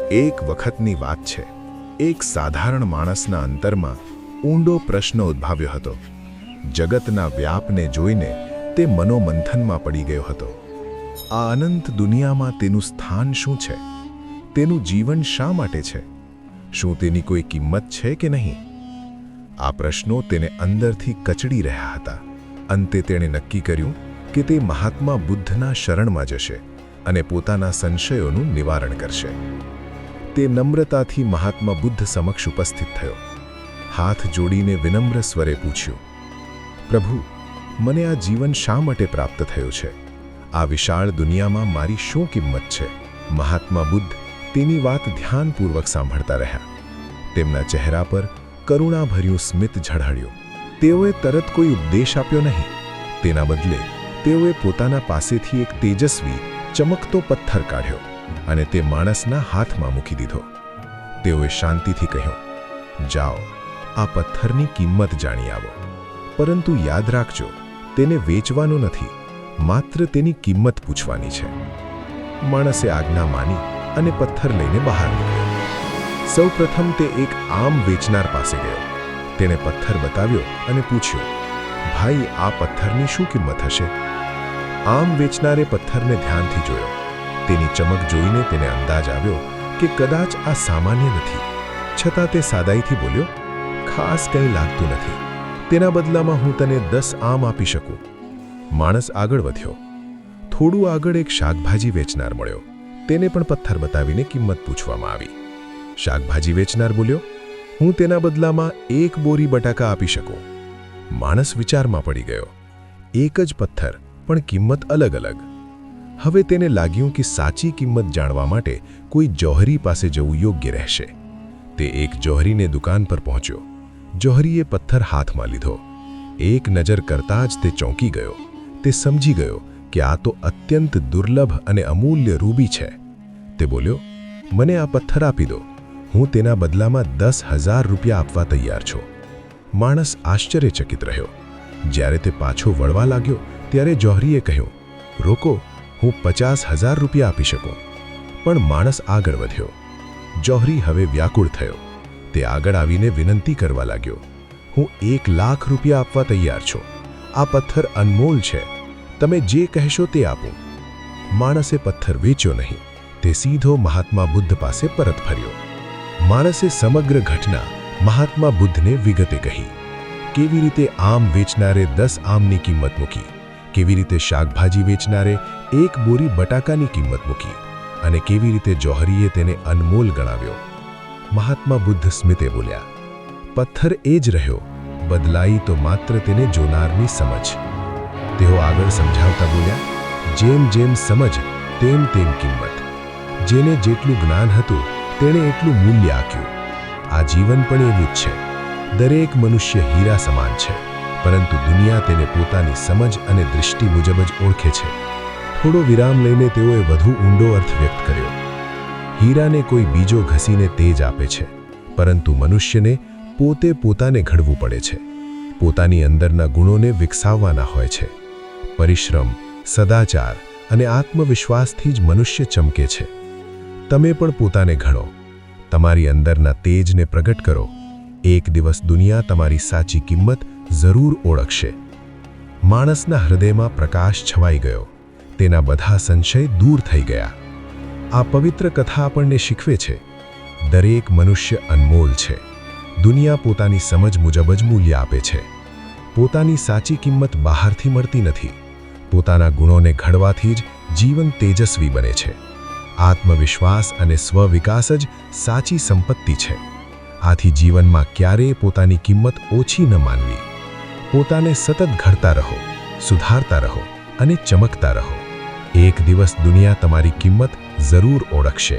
એક વખતની વાત છે. એક સાધારણ માણસના અંતરમાં ઊંડો પ્રશ્ન ઉદ્ભવ્યો હતો. જગતના વ્યાપને જોઈને તે મનોમંથનમાં પડી ગયો હતો. આ અનંત દુનિયામાં તેનું સ્થાન શું છે? તેનું જીવન શા માટે છે? શું તેની કોઈ કિંમત છે કે નહીં? આ પ્રશ્નો તેને અંદરથી કચડી રહ્યા હતા. અંતે તેણે નક્કી કર્યું કે તે મહાત્મા બુદ્ધના શરણમાં જશે અને પોતાના સંશયોનું નિવારણ કરશે. તે નમ્રતાથી મહાત્મા બુદ્ધ સમક્ષ ઉપસ્થિત થયો. હાથ જોડીને વિનમ્ર સ્વરે પૂછ્યું, પ્રભુ, મને આ જીવન શા માટે પ્રાપ્ત થયું છે? આ વિશાળ દુનિયામાં મારી શું કિંમત છે? મહાત્મા બુદ્ધ તેની વાત ધ્યાનપૂર્વક સાંભળતા રહ્યા. તેમના ચહેરા પર કરુણાભર્યું સ્મિત ઝળહળ્યું. તેઓએ તરત કોઈ ઉપદેશ આપ્યો નહીં. તેના બદલે તેઓએ પોતાના પાસેથી એક તેજસ્વી, ચમકતો પથ્થર કાઢ્યો અને તે માણસના હાથમાં મૂકી દીધો. તેઓએ શાંતિથી કહ્યું, જાઓ, આ પથ્થરની કિંમત જાણી આવો. પરંતુ યાદ રાખજો, તેને વેચવાનો નથી, માત્ર તેની કિંમત પૂછવાની છે. માણસે આજ્ઞા માની અને પથ્થર લઈને બહાર નીકળ્યો. સૌપ્રથમ તે એક આમ વેચનાર પાસે ગયો. તેણે પથ્થર બતાવ્યો અને પૂછ્યું, ભાઈ, આ પથ્થરની શું કિંમત હશે? આમ વેચનારે પથ્થરને ધ્યાનથી જોયો. તેની ચમક જોઈને તેને અંદાજ આવ્યો કે કદાચ આ સામાન્ય નથી. છતાં તે સાદાઈથી બોલ્યો, ખાસ કંઈ લાગતું નથી. તેના બદલામાં હું તને 10 આમ આપી શકું. માણસ આગળ વધ્યો. થોડું આગળ એક શાકભાજી વેચનાર મળ્યો. તેને પણ પથ્થર બતાવીને કિંમત પૂછવામાં આવી. શાકભાજી વેચનાર બોલ્યો, હું તેના બદલામાં 1 બોરી બટાકા આપી શકું. માણસ વિચારમાં પડી ગયો. એક જ પથ્થર, પણ કિંમત અલગ અલગ. હવે તેને લાગ્યું કે સાચી કિંમત જાણવા માટે કોઈ જોહરી પાસે જવું યોગ્ય રહેશે. તે એક જોહરીને દુકાન પર પહોંચ્યો. જોહરીએ પથ્થર હાથમાં લીધો. એક નજર કરતાં જ તે ચોંકી ગયો. તે સમજી ગયો કે આ તો અત્યંત દુર્લભ અને અમૂલ્ય રૂબી છે. તે બોલ્યો, મને આ પથ્થર આપી દો. હું તેના બદલામાં 10,000 રૂપિયા આપવા તૈયાર છું. માણસ આશ્ચર્યચકિત રહ્યો. જ્યારે તે પાછો વળવા લાગ્યો ત્યારે જોહરીએ કહ્યું, રોકો, હું 50,000 રૂપિયા આપી શકું. પણ માણસ આગળ વધ્યો. જોહરી હવે વ્યાકુળ થયો. તે આગળ આવીને વિનંતી કરવા લાગ્યો, હું 1 લાખ રૂપિયા આપવા તૈયાર છું. આ પથ્થર અનમોલ છે. તમે જે કહેશો તે આપું. માણસે પથ્થર વેચ્યો નહીં. તે સીધો મહાત્મા બુદ્ધ પાસે પરત ફર્યો. માણસે સમગ્ર ઘટના મહાત્મા બુદ્ધને વિગતે કહી. કેવી રીતે આમ વેચનારે 10 આમની કિંમત મૂકી, કેવી રીતે શાકભાજી વેચનારે 1 બોરી બટાકાની કિંમત મૂકી અને કેવી રીતે જોહરીએ તેને અનમોલ ગણાવ્યો. મહાત્મા બુદ્ધ સ્મિતે બોલ્યા, પથ્થર એ જ રહ્યો, બદલાઈ તો માત્ર તેને જોનારની સમજ. તેઓ આગળ સમજાવતા બોલ્યા, જેમ જેમ સમજ તેમ તેમ કિંમત. જેને જેટલું જ્ઞાન હતું તેણે એટલું મૂલ્ય આપ્યું. આ જીવન પણ એવું જ છે. દરેક મનુષ્ય હીરા સમાન છે, પરંતુ દુનિયા તેને પોતાની સમજ અને દૃષ્ટિ મુજબ જ ઓળખે છે. થોડો વિરામ લઈને તેઓએ વધુ ઊંડો અર્થ વ્યક્ત કર્યો. હીરાને કોઈ બીજો ઘસીને તેજ આપે છે, પરંતુ મનુષ્યને પોતે પોતાને ઘડવું પડે છે. પોતાની અંદરના ગુણોને વિકસાવવાના હોય છે. પરિશ્રમ, સદાચાર અને આત્મવિશ્વાસથી જ મનુષ્ય ચમકે છે. તમે પણ પોતાને ઘડો. તમારી અંદરના તેજને પ્રગટ કરો. એક દિવસ દુનિયા તમારી સાચી કિંમત જરૂર ઓળખશે. માણસના હૃદયમાં પ્રકાશ છવાઈ ગયો. તેના બધા સંશય દૂર થઈ ગયા. આ પવિત્ર કથા આપણને શીખવે છે, દરેક મનુષ્ય અનમોલ છે. દુનિયા પોતાની સમજ મુજબ જ મૂલ્ય આપે છે. પોતાની સાચી કિંમત બહારથી મળતી નથી. પોતાના ગુણોને ઘડવાથી જ જીવન તેજસ્વી બને છે. આત્મવિશ્વાસ અને સ્વવિકાસ જ સાચી સંપત્તિ છે. આથી જીવનમાં ક્યારેય પોતાની કિંમત ઓછી ન માનવી. પોતાને સતત ઘડતા રહો, સુધારતા રહો અને ચમકતા રહો. એક દિવસ દુનિયા તમારી કિંમત જરૂર ઓળખશે.